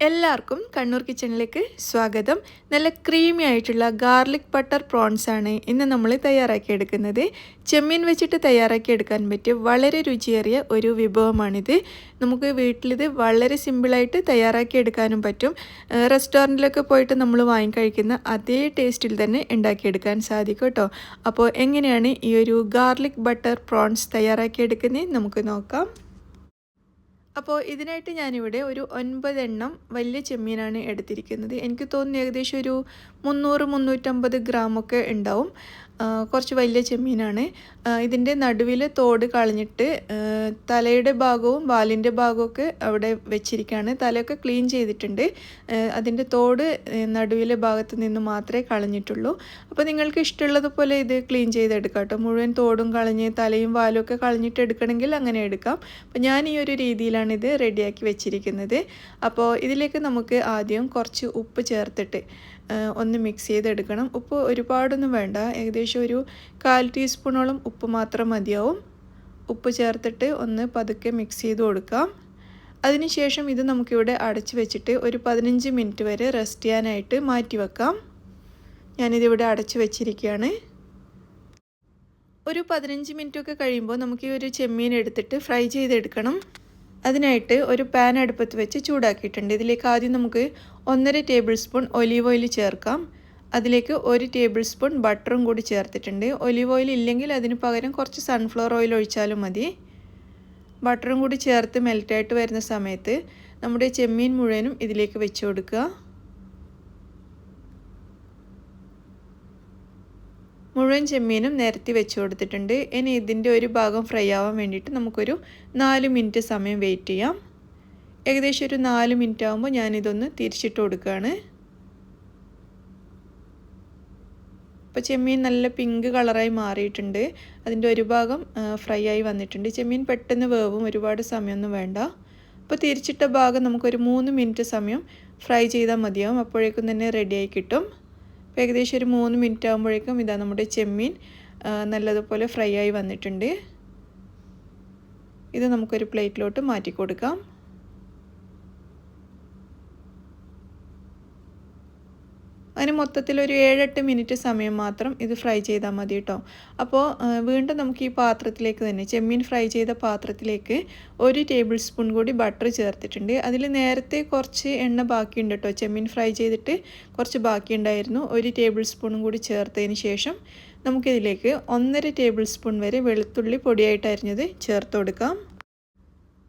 എല്ലാവർക്കും കണ്ണൂർ കിച്ചണിലേക്ക് സ്വാഗതം. നല്ല ക്രീമി ആയിട്ടുള്ള ഗാർലിക് ബട്ടർ പ്രോൺസ് ആണ് ഇന്ന് നമ്മൾ തയ്യാറാക്കിയെടുക്കുന്നത്. ചെമ്മീൻ വെച്ചിട്ട് തയ്യാറാക്കിയെടുക്കാൻ പറ്റിയ വളരെ രുചിയേറിയ ഒരു വിഭവമാണിത്. നമുക്ക് വീട്ടിലിത് വളരെ സിമ്പിളായിട്ട് തയ്യാറാക്കിയെടുക്കാനും പറ്റും. റെസ്റ്റോറൻറ്റിലൊക്കെ പോയിട്ട് നമ്മൾ വാങ്ങിക്കഴിക്കുന്ന അതേ ടേസ്റ്റിൽ തന്നെ ഉണ്ടാക്കിയെടുക്കാൻ സാധിക്കും കേട്ടോ. അപ്പോൾ എങ്ങനെയാണ് ഈ ഒരു ഗാർലിക് ബട്ടർ പ്രോൺസ് തയ്യാറാക്കിയെടുക്കുന്നത് നമുക്ക് നോക്കാം. അപ്പോൾ ഇതിനായിട്ട് ഞാനിവിടെ ഒരു 9 എണ്ണം വലിയ ചെമ്മീനാണ് എടുത്തിരിക്കുന്നത്. എനിക്ക് തോന്നുന്നു ഏകദേശം ഒരു 300-350 ഗ്രാമൊക്കെ ഉണ്ടാവും. കുറച്ച് വലിയ ചെമ്മീനാണ്. ഇതിൻ്റെ നടുവിൽ തോട് കളഞ്ഞിട്ട് തലയുടെ ഭാഗവും വാലിൻ്റെ ഭാഗമൊക്കെ അവിടെ വെച്ചിരിക്കുകയാണ്. തലയൊക്കെ ക്ലീൻ ചെയ്തിട്ടുണ്ട്. അതിൻ്റെ തോട് നടുവിലെ ഭാഗത്ത് നിന്ന് മാത്രമേ കളഞ്ഞിട്ടുള്ളൂ. അപ്പോൾ നിങ്ങൾക്ക് ഇഷ്ടമുള്ളതുപോലെ ഇത് ക്ലീൻ ചെയ്തെടുക്കാം കേട്ടോ. മുഴുവൻ തോടും കളഞ്ഞ് തലയും വാലും ഒക്കെ കളഞ്ഞിട്ട് എടുക്കണമെങ്കിൽ അങ്ങനെ എടുക്കാം. അപ്പോൾ ഞാൻ ഈ ഒരു രീതിയിലാണ് ഇത് റെഡിയാക്കി വെച്ചിരിക്കുന്നത്. അപ്പോൾ ഇതിലേക്ക് നമുക്ക് ആദ്യം കുറച്ച് ഉപ്പ് ചേർത്തിട്ട് ഒന്ന് മിക്സ് ചെയ്തെടുക്കണം. ഉപ്പ് ഒരുപാടൊന്നും വേണ്ട, ഏകദേശം ഒരു 1/4 ടീസ്പൂണോളം ഉപ്പ് മാത്രം മതിയാവും. ഉപ്പ് ചേർത്തിട്ട് ഒന്ന് പതുക്കെ മിക്സ് ചെയ്ത് കൊടുക്കാം. അതിനുശേഷം ഇത് നമുക്കിവിടെ അടച്ച് വെച്ചിട്ട് ഒരു 15 മിനിറ്റ് വരെ റെസ്റ്റ് ചെയ്യാനായിട്ട് മാറ്റി വെക്കാം. ഞാനിതിവിടെ അടച്ച് വെച്ചിരിക്കുകയാണ്. ഒരു 15 മിനിറ്റൊക്കെ കഴിയുമ്പോൾ നമുക്ക് ഈ ഒരു ചെമ്മീൻ എടുത്തിട്ട് ഫ്രൈ ചെയ്തെടുക്കണം. അതിനായിട്ട് ഒരു പാൻ അടുപ്പത്ത് വെച്ച് ചൂടാക്കിയിട്ടുണ്ട്. ഇതിലേക്ക് ആദ്യം നമുക്ക് 1.5 ടേബിൾ സ്പൂൺ ഒലീവ് ഓയിൽ ചേർക്കാം. അതിലേക്ക് 1 ടേബിൾ സ്പൂൺ ബട്ടറും കൂടി ചേർത്തിട്ടുണ്ട്. ഒലീവ് ഓയിൽ ഇല്ലെങ്കിൽ അതിന് പകരം കുറച്ച് സൺഫ്ലവർ ഓയിൽ ഒഴിച്ചാലും മതി. ബട്ടറും കൂടി ചേർത്ത് മെൽറ്റായിട്ട് വരുന്ന സമയത്ത് നമ്മുടെ ചെമ്മീൻ മുഴുവനും ഇതിലേക്ക് വെച്ച് കൊടുക്കുക. മുഴുവൻ ചെമ്മീനും നിരത്തി വെച്ച് കൊടുത്തിട്ടുണ്ട്. ഇനി ഇതിൻ്റെ ഒരു ഭാഗം ഫ്രൈ ആവാൻ വേണ്ടിയിട്ട് നമുക്കൊരു 4 മിനിറ്റ് സമയം വെയിറ്റ് ചെയ്യാം. ഏകദേശം ഒരു 4 മിനിറ്റ് ആകുമ്പോൾ ഞാനിതൊന്ന് തിരിച്ചിട്ട് കൊടുക്കുകയാണ്. അപ്പോൾ ചെമ്മീൻ നല്ല പിങ്ക് കളറായി മാറിയിട്ടുണ്ട്. അതിൻ്റെ ഒരു ഭാഗം ഫ്രൈ ആയി വന്നിട്ടുണ്ട്. ചെമ്മീൻ പെട്ടെന്ന് വേവും, ഒരുപാട് സമയമൊന്നും വേണ്ട. അപ്പോൾ തിരിച്ചിട്ട ഭാഗം നമുക്കൊരു 3 മിനിറ്റ് സമയം ഫ്രൈ ചെയ്താൽ മതിയാവും. അപ്പോഴേക്കും തന്നെ റെഡിയായി കിട്ടും. അപ്പോൾ ഏകദേശം ഒരു 3 മിനിറ്റ് ആകുമ്പോഴേക്കും ഇതാ നമ്മുടെ ചെമ്മീൻ നല്ലതുപോലെ ഫ്രൈ ആയി വന്നിട്ടുണ്ട്. ഇത് നമുക്കൊരു പ്ലേറ്റിലോട്ട് മാറ്റി കൊടുക്കാം. അതിന് മൊത്തത്തിൽ ഒരു 7-8 മിനിറ്റ് സമയം മാത്രം ഇത് ഫ്രൈ ചെയ്താൽ മതി കേട്ടോ. അപ്പോൾ വീണ്ടും നമുക്ക് ഈ പാത്രത്തിലേക്ക് തന്നെ, ചെമ്മീൻ ഫ്രൈ ചെയ്ത പാത്രത്തിലേക്ക് 1 ടേബിൾ സ്പൂൺ കൂടി ബട്ടർ ചേർത്തിട്ടുണ്ട്. അതിൽ നേരത്തെ കുറച്ച് എണ്ണ ബാക്കിയുണ്ട് കേട്ടോ. ചെമ്മീൻ ഫ്രൈ ചെയ്തിട്ട് കുറച്ച് ബാക്കിയുണ്ടായിരുന്നു. 1 ടേബിൾ സ്പൂണും കൂടി ചേർത്തതിന് ശേഷം നമുക്കിതിലേക്ക് 1.5 ടേബിൾ സ്പൂൺ വരെ വെളുത്തുള്ളി പൊടിയായിട്ട് അരിഞ്ഞത് ചേർത്ത് കൊടുക്കാം.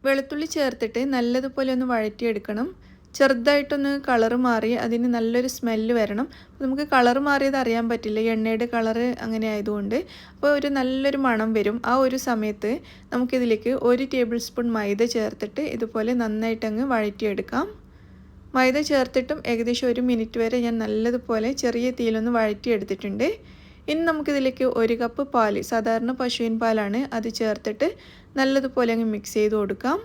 വെളുത്തുള്ളി ചേർത്തിട്ട് നല്ലതുപോലെ ഒന്ന് വഴറ്റിയെടുക്കണം. ചെറുതായിട്ടൊന്ന് കളറ് മാറി അതിന് നല്ലൊരു സ്മെല്ല് വരണം. അപ്പോൾ നമുക്ക് കളറ് മാറിയത് അറിയാൻ പറ്റില്ല, എണ്ണയുടെ കളറ് അങ്ങനെ ആയതുകൊണ്ട്. അപ്പോൾ ഒരു നല്ലൊരു മണം വരും. ആ ഒരു സമയത്ത് നമുക്കിതിലേക്ക് 1 ടേബിൾ സ്പൂൺ മൈദ ചേർത്തിട്ട് ഇതുപോലെ നന്നായിട്ടങ്ങ് വഴറ്റിയെടുക്കാം. മൈദ ചേർത്തിട്ടും ഏകദേശം 1 മിനിറ്റ് വരെ ഞാൻ നല്ലതുപോലെ ചെറിയ തീയിലൊന്ന് വഴറ്റിയെടുത്തിട്ടുണ്ട്. ഇനി നമുക്കിതിലേക്ക് 1 കപ്പ് പാൽ, സാധാരണ പശുവിൻ പാലാണ്, അത് ചേർത്തിട്ട് നല്ലതുപോലെ അങ്ങ് മിക്സ് ചെയ്ത് കൊടുക്കാം.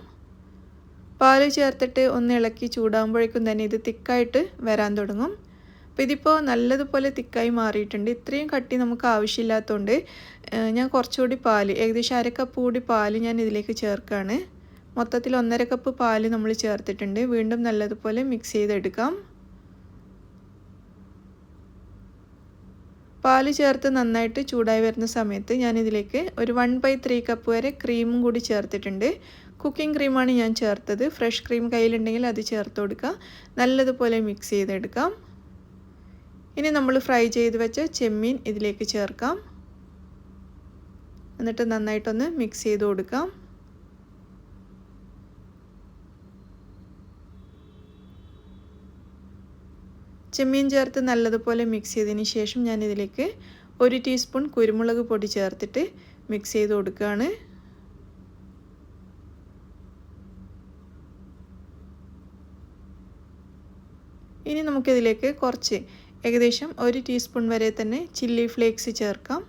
പാൽ ചേർത്തിട്ട് ഒന്ന് ഇളക്കി ചൂടാകുമ്പോഴേക്കും തന്നെ ഇത് തിക്കായിട്ട് വരാൻ തുടങ്ങും. അപ്പോൾ ഇതിപ്പോൾ നല്ലതുപോലെ തിക്കായി മാറിയിട്ടുണ്ട്. ഇത്രയും കട്ടി നമുക്ക് ആവശ്യമില്ലാത്തതുകൊണ്ട് ഞാൻ കുറച്ചുകൂടി പാൽ, ഏകദേശം 1/2 കപ്പ് കൂടി പാൽ ഞാൻ ഇതിലേക്ക് ചേർക്കുകയാണ്. മൊത്തത്തിൽ 1.5 കപ്പ് പാൽ നമ്മൾ ചേർത്തിട്ടുണ്ട്. വീണ്ടും നല്ലതുപോലെ മിക്സ് ചെയ്തെടുക്കാം. പാൽ ചേർത്ത് നന്നായിട്ട് ചൂടായി വരുന്ന സമയത്ത് ഞാനിതിലേക്ക് ഒരു 1/3 കപ്പ് വരെ ക്രീമും കൂടി ചേർത്തിട്ടുണ്ട്. കുക്കിംഗ് ക്രീമാണ് ഞാൻ ചേർത്തത്. ഫ്രഷ് ക്രീം കയ്യിലുണ്ടെങ്കിൽ അത് ചേർത്ത് കൊടുക്കുക. നല്ലതുപോലെ മിക്സ് ചെയ്തെടുക്കാം. ഇനി നമ്മൾ ഫ്രൈ ചെയ്ത് വെച്ച ചെമ്മീൻ ഇതിലേക്ക് ചേർക്കാം. എന്നിട്ട് നന്നായിട്ടൊന്ന് മിക്സ് ചെയ്ത് കൊടുക്കാം. ചെമ്മീൻ ചേർത്ത് നല്ലതുപോലെ മിക്സ് ചെയ്തതിന് ശേഷം ഞാനിതിലേക്ക് 1 ടീസ്പൂൺ കുരുമുളക് പൊടി ചേർത്തിട്ട് മിക്സ് ചെയ്ത് കൊടുക്കുകയാണ്. ഇനി നമുക്കിതിലേക്ക് കുറച്ച്, ഏകദേശം 1 ടീസ്പൂൺ വരെ തന്നെ ചില്ലി ഫ്ലേക്സ് ചേർക്കാം.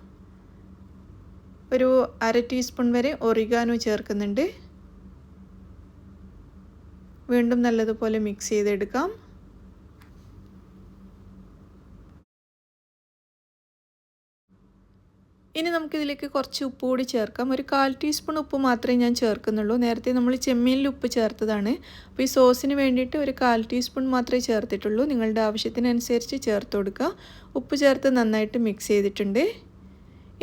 ഒരു 1/2 ടീസ്പൂൺ വരെ ഒറിഗാനോ ചേർക്കുന്നുണ്ട്. വീണ്ടും നല്ലതുപോലെ മിക്സ് ചെയ്തെടുക്കാം. ഇനി നമുക്കിതിലേക്ക് കുറച്ച് ഉപ്പ് കൂടി ചേർക്കാം. ഒരു 1/4 ടീസ്പൂൺ ഉപ്പ് മാത്രമേ ഞാൻ ചേർക്കുന്നുള്ളൂ. നേരത്തെ നമ്മൾ ചെമ്മീനിൽ ഉപ്പ് ചേർത്തതാണ്. അപ്പോൾ ഈ സോസിന് വേണ്ടിയിട്ട് ഒരു 1/4 ടീസ്പൂൺ മാത്രമേ ചേർത്തിട്ടുള്ളൂ. നിങ്ങളുടെ ആവശ്യത്തിനനുസരിച്ച് ചേർത്ത് കൊടുക്കുക. ഉപ്പ് ചേർത്ത് നന്നായിട്ട് മിക്സ് ചെയ്തിട്ടുണ്ട്.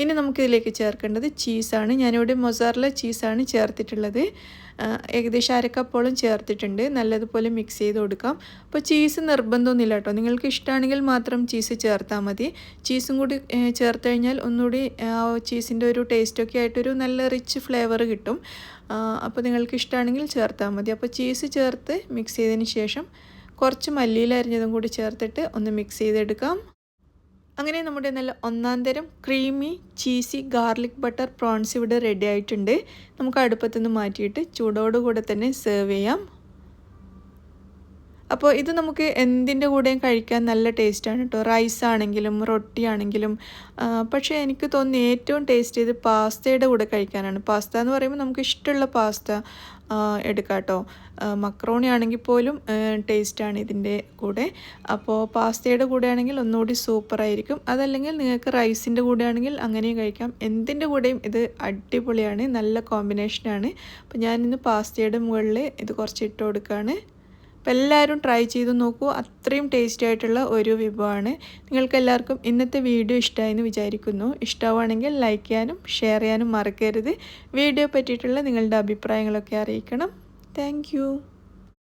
ഇനി നമുക്കിതിലേക്ക് ചേർക്കേണ്ടത് ചീസാണ്. ഞാനിവിടെ മൊസാറല ചീസാണ് ചേർത്തിട്ടുള്ളത്. ഏകദേശം 1/2 കപ്പോളം ചേർത്തിട്ടുണ്ട്. നല്ലതുപോലെ മിക്സ് ചെയ്ത് കൊടുക്കാം. അപ്പോൾ ചീസ് നിർബന്ധമൊന്നുമില്ല കേട്ടോ. നിങ്ങൾക്ക് ഇഷ്ടമാണെങ്കിൽ മാത്രം ചീസ് ചേർത്താൽ മതി. ചീസും കൂടി ചേർത്ത് കഴിഞ്ഞാൽ ഒന്നുകൂടി ചീസിൻ്റെ ഒരു ടേസ്റ്റൊക്കെ ആയിട്ടൊരു നല്ല റിച്ച് ഫ്ലേവർ കിട്ടും. അപ്പോൾ നിങ്ങൾക്ക് ഇഷ്ടമാണെങ്കിൽ ചേർത്താൽ മതി. അപ്പോൾ ചീസ് ചേർത്ത് മിക്സ് ചെയ്തതിന് ശേഷം കുറച്ച് മല്ലിയില അരിഞ്ഞതും കൂടി ചേർത്തിട്ട് ഒന്ന് മിക്സ് ചെയ്തെടുക്കാം. അങ്ങനെ നമ്മുടെ നല്ല ഒന്നാം തരം creamy cheesy garlic butter prawns ഇവിടെ റെഡി ആയിട്ടുണ്ട്. നമുക്ക് അടുപ്പത്തുനിന്ന് മാറ്റിയിട്ട് ചൂടോടുകൂടെ തന്നെ സെർവ് ചെയ്യാം. അപ്പോൾ ഇത് നമുക്ക് എന്തിൻ്റെ കൂടെയും കഴിക്കാൻ നല്ല ടേസ്റ്റാണ് കേട്ടോ. റൈസ് ആണെങ്കിലും റൊട്ടി ആണെങ്കിലും. പക്ഷേ എനിക്ക് തോന്നുന്നു ഏറ്റവും ടേസ്റ്റ് ചെയ്ത് പാസ്തയുടെ കൂടെ കഴിക്കാനാണ്. പാസ്ത എന്ന് പറയുമ്പോൾ നമുക്ക് ഇഷ്ടമുള്ള പാസ്ത എടുക്കാം കേട്ടോ. മക്രോണി ആണെങ്കിൽ പോലും ടേസ്റ്റാണ് ഇതിൻ്റെ കൂടെ. അപ്പോൾ പാസ്തയുടെ കൂടെ ആണെങ്കിൽ ഒന്നുകൂടി സൂപ്പറായിരിക്കും. അതല്ലെങ്കിൽ നിങ്ങൾക്ക് റൈസിൻ്റെ കൂടെ ആണെങ്കിൽ അങ്ങനെയും കഴിക്കാം. എന്തിൻ്റെ കൂടെയും ഇത് അടിപൊളിയാണ്, നല്ല കോമ്പിനേഷനാണ്. അപ്പോൾ ഞാനിന്ന് പാസ്തയുടെ മുകളിൽ ഇത് കുറച്ച് ഇട്ട് കൊടുക്കുകയാണ്. അപ്പോൾ എല്ലാവരും ട്രൈ ചെയ്ത് നോക്കൂ. അത്രയും ടേസ്റ്റി ആയിട്ടുള്ള ഒരു വിഭവമാണ്. നിങ്ങൾക്കെല്ലാവർക്കും ഇന്നത്തെ വീഡിയോ ഇഷ്ടമായെന്ന് വിചാരിക്കുന്നു. ഇഷ്ടമാണെങ്കിൽ ലൈക്ക് ചെയ്യാനും ഷെയർ ചെയ്യാനും മറക്കരുത്. വീഡിയോ പറ്റിയിട്ടുള്ള നിങ്ങളുടെ അഭിപ്രായങ്ങളൊക്കെ അറിയിക്കണം. താങ്ക്